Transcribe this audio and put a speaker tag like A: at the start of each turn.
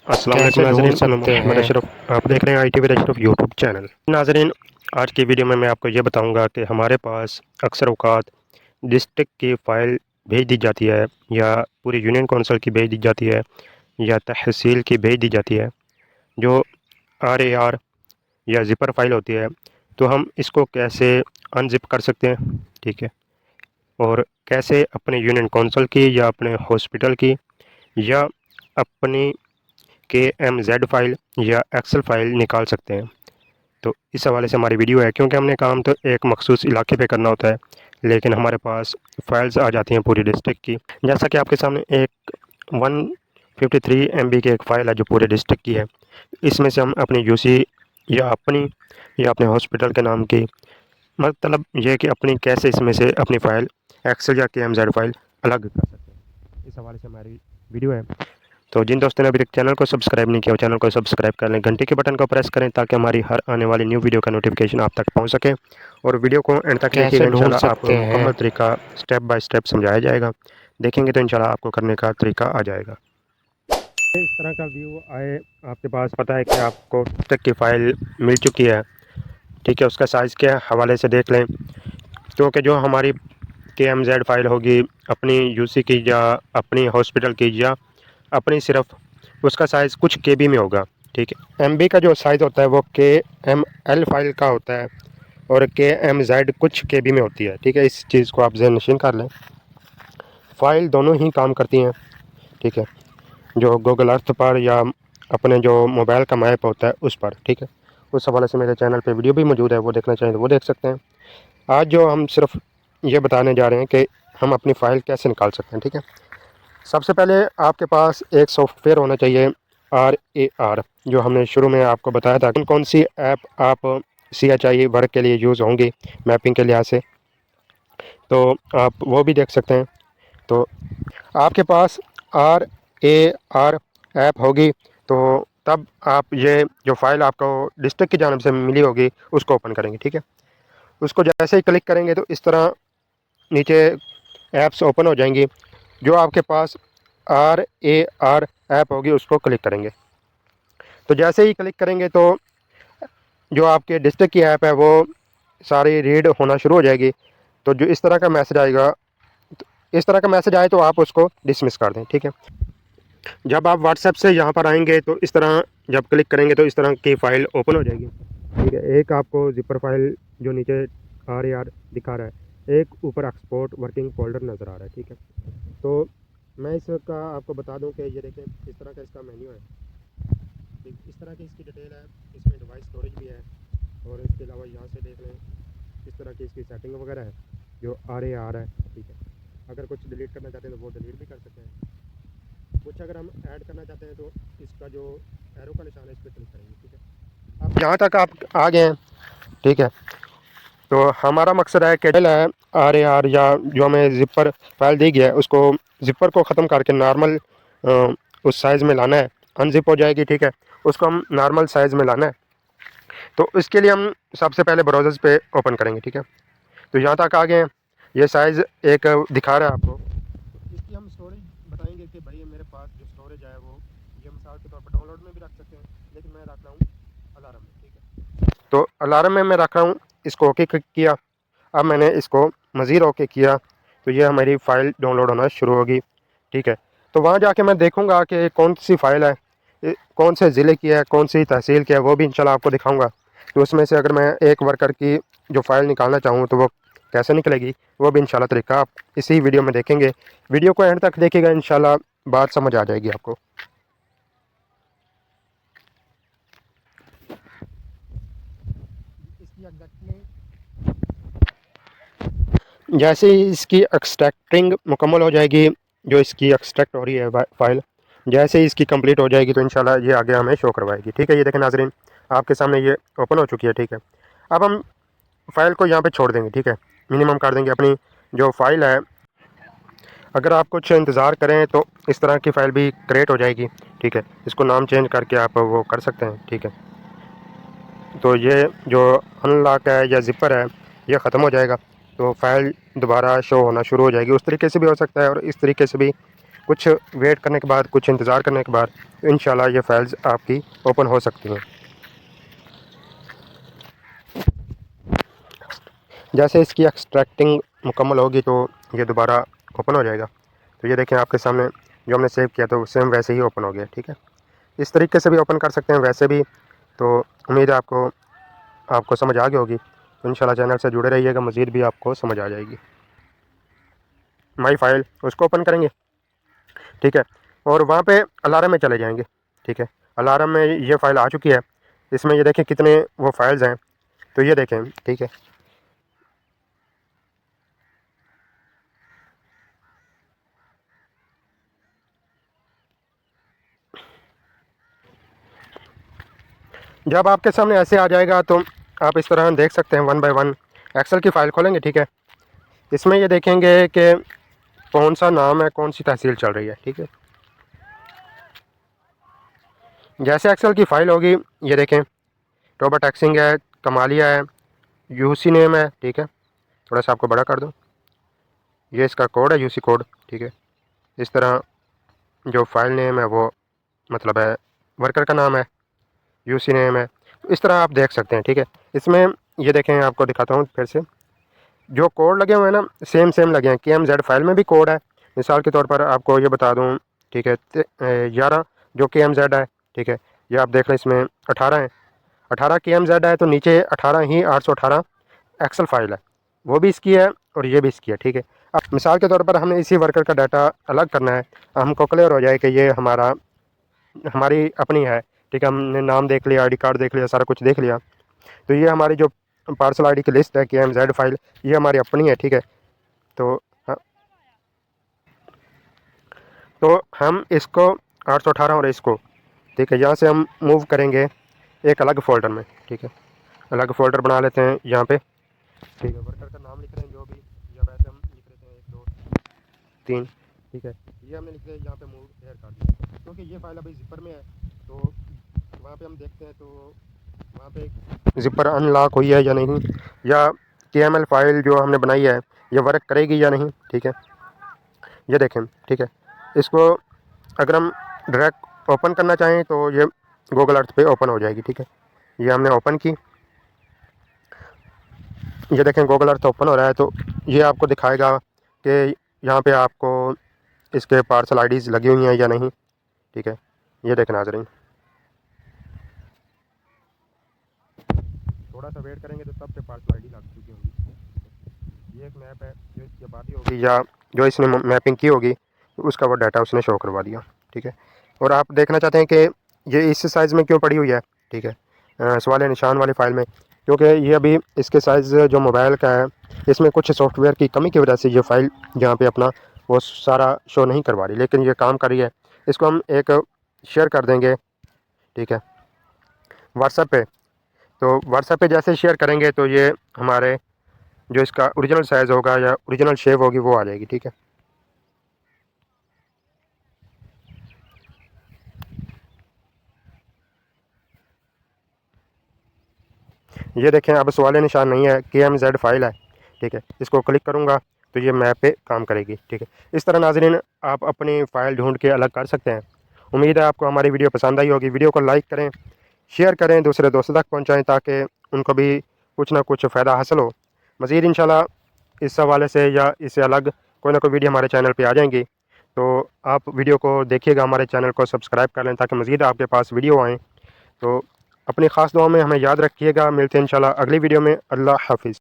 A: अस्सलाम वालेकुम
B: कैसे ढूंढ
A: नाज़रीन, मैं
B: सकते
A: मोहम्मद
B: हैं?
A: अशरफ। आप देख रहे हैं ITV अशरफ यूट्यूब चैनल। नाज़रीन, आज की वीडियो में मैं आपको ये बताऊंगा कि हमारे पास अक्सर औक़ात डिस्ट्रिक्ट की फ़ाइल भेज दी जाती है, या पूरी यूनियन कौंसिल की भेज दी जाती है, या तहसील की भेज दी जाती है, जो RAR या ज़िपर फ़ाइल होती है। तो हम इसको कैसे अनज़िप कर सकते हैं, ठीक है, और कैसे अपने यूनियन कौंसिल की या अपने हॉस्पिटल की या अपनी KMZ फ़ाइल या एक्सेल फ़ाइल निकाल सकते हैं। तो इस हवाले से हमारी वीडियो है, क्योंकि हमने काम तो एक मखसूस इलाके पे करना होता है, लेकिन हमारे पास फ़ाइल्स आ जाती हैं पूरी डिस्ट्रिक्ट की। जैसा कि आपके सामने एक 153 MB की एक फ़ाइल है जो पूरे डिस्ट्रिक्ट की है। इसमें से हम अपनी UC या अपने हॉस्पिटल के नाम की, मतलब ये है कि अपनी कैसे इसमें से अपनी फ़ाइल एक्सेल या KMZ फ़ाइल अलग कर सकते हैं, इस हवाले से हमारी वीडियो है। तो जिन दोस्तों ने अभी तक चैनल को सब्सक्राइब नहीं किया, वो चैनल को सब्सक्राइब कर लें, घंटे के बटन को प्रेस करें ताकि हमारी हर आने वाली न्यू वीडियो का नोटिफिकेशन आप तक पहुंच सके। और वीडियो को एंड तक
B: कैसे
A: देखिएगा,
B: ढूंढ
A: इंशाल्लाह आपको
B: सकते
A: मुकम्मल
B: हैं?
A: तरीका स्टेप बाय स्टेप समझाया जाएगा। देखेंगे तो इंशाल्लाह आपको करने का तरीका आ जाएगा। इस तरह का व्यू आए आपके पास, पता है कि आपको तक की फ़ाइल मिल चुकी है, ठीक है, उसका साइज़ के हवाले से देख लें। क्योंकि जो हमारी KMZ फ़ाइल होगी अपनी UC की या अपनी हॉस्पिटल की या अपनी सिर्फ, उसका साइज़ कुछ KB में होगा, ठीक है। MB का जो साइज़ होता है वो KML फाइल का होता है, और KMZ कुछ KB में होती है, ठीक है। इस चीज़ को आप ज़हन-नशीन कर लें। फ़ाइल दोनों ही काम करती हैं, ठीक है, जो गूगल अर्थ पर या अपने जो मोबाइल का मैप होता है उस पर, ठीक है। उस हवाले से मेरे चैनल पे वीडियो भी मौजूद है, वो देखना चाहें तो वो देख सकते हैं। आज जो हम सिर्फ ये बताने जा रहे हैं कि हम अपनी फ़ाइल कैसे निकाल सकते हैं, ठीक है। सबसे पहले आपके पास एक सॉफ्टवेयर होना चाहिए, RAR, जो हमने शुरू में आपको बताया था। कौन कौन सी ऐप आप CHI वर्क के लिए यूज़ होंगी मैपिंग के लिहाज से, तो आप वो भी देख सकते हैं। तो आपके पास RAR ऐप होगी, तो तब आप ये जो फ़ाइल आपको डिस्ट्रिक्ट की जानिब से मिली होगी उसको ओपन करेंगे, ठीक है। उसको जैसे ही क्लिक करेंगे तो इस तरह नीचे ऐप्स ओपन हो जाएंगी। जो आपके पास RAR ऐप होगी उसको क्लिक करेंगे। तो जैसे ही क्लिक करेंगे तो जो आपके डिस्ट्रिक्ट की ऐप है वो सारी रीड होना शुरू हो जाएगी। तो जो इस तरह का मैसेज आएगा, तो इस तरह का मैसेज आए तो आप उसको डिसमिस कर दें, ठीक है। जब आप व्हाट्सएप से यहाँ पर आएंगे तो इस तरह जब क्लिक करेंगे तो इस तरह की फ़ाइल ओपन हो जाएगी, ठीक है। एक आपको ज़िपर फाइल जो नीचे RAR दिखा रहा है, एक ऊपर एक्सपोर्ट वर्किंग फ़ोल्डर नज़र आ रहा है, ठीक है। तो मैं इसका आपको बता दूं कि ये देखें, इस तरह का इसका मेन्यू है, ठीक, इस तरह की इसकी डिटेल है। इसमें डिवाइस स्टोरेज भी है, और इसके अलावा यहाँ से देख लें इस तरह की इसकी सेटिंग वगैरह है जो RAR है, ठीक है। अगर कुछ डिलीट करना चाहते हैं तो वो डिलीट भी कर सकते हैं। कुछ अगर हम ऐड करना चाहते हैं तो इसका जो एरो का निशान है इस पर क्लिक करेंगे, ठीक है। अब यहाँ तक आप आ गए हैं, ठीक है। तो हमारा मकसद है कि है RAR या जो हमें ज़िपर फाइल दी गई है उसको, ज़िपर को ख़त्म करके नॉर्मल उस साइज़ में लाना है। अनज़िप हो जाएगी, ठीक है, उसको हम नॉर्मल साइज़ में लाना है। तो इसके लिए हम सबसे पहले ब्राउज़र्स पे ओपन करेंगे, ठीक है। तो यहाँ तक आ गए हैं, ये साइज़ एक दिखा रहा है आपको। तो इसकी हम स्टोरेज बताएंगे कि भाई मेरे पास जो स्टोरेज है वो, ये मिसाल के तौर पर डाउनलोड में भी रख सकते हैं, लेकिन मैं रख रहा हूँ अलार्म में, ठीक है। तो अलार्म में मैं रख रहा हूँ, इसको ओके किया। अब मैंने इसको मज़ीद ओके किया तो ये हमारी फ़ाइल डाउनलोड होना शुरू होगी, ठीक है। तो वहाँ जाके मैं देखूँगा कि कौन सी फ़ाइल है, कौन से ज़िले की है, कौन सी तहसील की है, वो भी इंशाल्लाह आपको दिखाऊँगा। तो उसमें से अगर मैं एक वर्कर की जो फ़ाइल निकालना चाहूँ तो वो कैसे निकलेगी, वो भी इंशाल्लाह तरीका आप इसी वीडियो में देखेंगे। वीडियो को एंड तक देखिएगा, इंशाल्लाह बात समझ आ जाएगी आपको। इसकी एग्जैक्टली जैसे ही इसकी एक्सट्रैक्टिंग मुकम्मल हो जाएगी, जो इसकी एक्सट्रैक्ट हो रही है फ़ाइल, जैसे ही इसकी कंप्लीट हो जाएगी तो इंशाल्लाह ये आगे हमें शो करवाएगी, ठीक है। ये देखें नाज़रीन, आपके सामने ये ओपन हो चुकी है, ठीक है। अब हम फ़ाइल को यहाँ पे छोड़ देंगे, ठीक है, मिनिमम कर देंगे अपनी जो फ़ाइल है। अगर आप कुछ इंतज़ार करें तो इस तरह की फ़ाइल भी क्रिएट हो जाएगी, ठीक है। इसको नाम चेंज करके आप वो कर सकते हैं, ठीक है। तो ये जो अनलॉक है या ज़िपर है ये ख़त्म हो जाएगा, तो फ़ाइल दोबारा शो होना शुरू हो जाएगी। उस तरीके से भी हो सकता है और इस तरीके से भी कुछ वेट करने के बाद, कुछ इंतज़ार करने के बाद इंशाल्लाह ये फ़ाइल्स आपकी ओपन हो सकती हैं। जैसे इसकी एक्सट्रैक्टिंग मुकम्मल होगी तो ये दोबारा ओपन हो जाएगा। तो ये देखें आपके सामने जो हमने सेव किया तो सेम वैसे ही ओपन हो गया। ठीक है, इस तरीके से भी ओपन कर सकते हैं, वैसे भी। तो उम्मीद है आपको समझ आ गई होगी। तो इंशाल्लाह चैनल से जुड़े रहिएगा, मज़ीद भी आपको समझ आ जाएगी। माई फाइल उसको ओपन करेंगे। ठीक है, और वहाँ पे अलार्म में चले जाएंगे। ठीक है, अलार्म में ये फ़ाइल आ चुकी है। इसमें ये देखें कितने वो फाइल्स हैं, तो ये देखें। ठीक है, जब आपके सामने ऐसे आ जाएगा तो आप इस तरह देख सकते हैं वन बाय वन। एक्सेल की फ़ाइल खोलेंगे। ठीक है, इसमें ये देखेंगे कि कौन सा नाम है, कौन सी तहसील चल रही है। ठीक है, जैसे एक्सेल की फ़ाइल होगी, ये देखें टोबा टैक्सिंग है, कमालिया है, यूसी नेम है। ठीक है, थोड़ा सा आपको बड़ा कर दूँ, ये इसका कोड है, यूसी कोड। ठीक है, इस तरह जो फाइल नेम है वो मतलब है वर्कर का नाम है, यूसी नेम है। इस तरह आप देख सकते हैं। ठीक है, इसमें ये देखें, आपको दिखाता हूँ फिर से। जो कोड लगे हुए हैं ना, सेम सेम लगे हैं। KMZ फाइल में भी कोड है। मिसाल के तौर पर आपको ये बता दूँ। ठीक है, 11 जो KMZ है। ठीक है, ये आप देख लें, इसमें 18 है। 18 KMZ है, तो नीचे 18 ही 818 एक्सेल फाइल है, वो भी इसकी है और ये भी इसकी है। ठीक है, अब मिसाल के तौर पर हमें इसी वर्कर का डाटा अलग करना है, हमको क्लियर हो जाए कि ये हमारी अपनी है। ठीक है, हमने नाम देख लिया, ID कार्ड देख लिया, सारा कुछ देख लिया। तो ये हमारी जो पार्सल ID की लिस्ट है KMZ फाइल, ये हमारी अपनी है। ठीक है, तो हम इसको 818 और इसको, ठीक है, यहाँ से हम मूव करेंगे एक अलग फ़ोल्डर में। ठीक है, अलग फ़ोल्डर बना लेते हैं यहाँ पे। ठीक है, वर्कर का नाम लिख रहे हैं जो भी, या वैसे हम लिख लेते हैं 1 2 3। ठीक है, ये हमने लिख लिया, यहाँ पे मूव हेयर कर दिया, क्योंकि ये फाइल अभी जिपर में है। तो वहाँ पे हम देखते हैं, तो वहाँ पे जिपर अनलॉक हुई है या नहीं, या KML फाइल जो हमने बनाई है ये वर्क करेगी या नहीं। ठीक है, ये देखें। ठीक है, इसको अगर हम डायरेक्ट ओपन करना चाहें तो ये गूगल अर्थ पे ओपन हो जाएगी। ठीक है, ये हमने ओपन की, ये देखें गूगल अर्थ ओपन हो रहा है। तो ये आपको दिखाएगा कि यहाँ पे आपको इसके पार्सल IDs लगी हुई हैं या नहीं। ठीक है, ये देखें नाज़रीन, थोड़ा सा वेट करेंगे तो तब पे पार्सल ID लग चुकी होगी। ये एक मैप है जो इसकी आबादी होगी या जो इसने मैपिंग की होगी, उसका वो डाटा उसने शो करवा दिया। ठीक है, और आप देखना चाहते हैं कि ये इस साइज़ में क्यों पड़ी हुई है। ठीक है, सवाल निशान वाली फ़ाइल में, क्योंकि ये अभी इसके साइज़ जो मोबाइल का है, इसमें कुछ सॉफ्टवेयर की कमी की वजह से ये फ़ाइल यहाँ पे अपना वो सारा शो नहीं करवा रही, लेकिन ये काम कर रही है। इसको हम एक शेयर कर देंगे। ठीक है, व्हाट्सएप पे। तो व्हाट्सएप पे जैसे शेयर करेंगे तो ये हमारे जो इसका ओरिजिनल साइज़ होगा या ओरिजिनल शेप होगी वो आ जाएगी। ठीक है, ये देखें अब सवाल निशान नहीं है, KMZ फाइल है। ठीक है, इसको क्लिक करूँगा तो ये मैप पे काम करेगी। ठीक है, इस तरह नाज़रीन आप अपनी फ़ाइल ढूंढ के अलग कर सकते हैं। उम्मीद है आपको हमारी वीडियो पसंद आई होगी। वीडियो को लाइक करें, शेयर करें, दूसरे दोस्तों तक पहुँचाएँ ताकि उनको भी कुछ ना कुछ फ़ायदा हासिल हो। मज़ीद इंशाल्लाह इस हवाले से या इससे अलग कोई ना कोई वीडियो हमारे चैनल पे आ जाएंगी। तो आप वीडियो को देखिएगा, हमारे चैनल को सब्सक्राइब कर लें ताकि मज़ीद आपके पास वीडियो आएँ। तो अपनी ख़ास दुआओं में हमें याद रखिएगा। मिलते हैं इंशाल्लाह अगली वीडियो में। अल्लाह हाफ़िज़।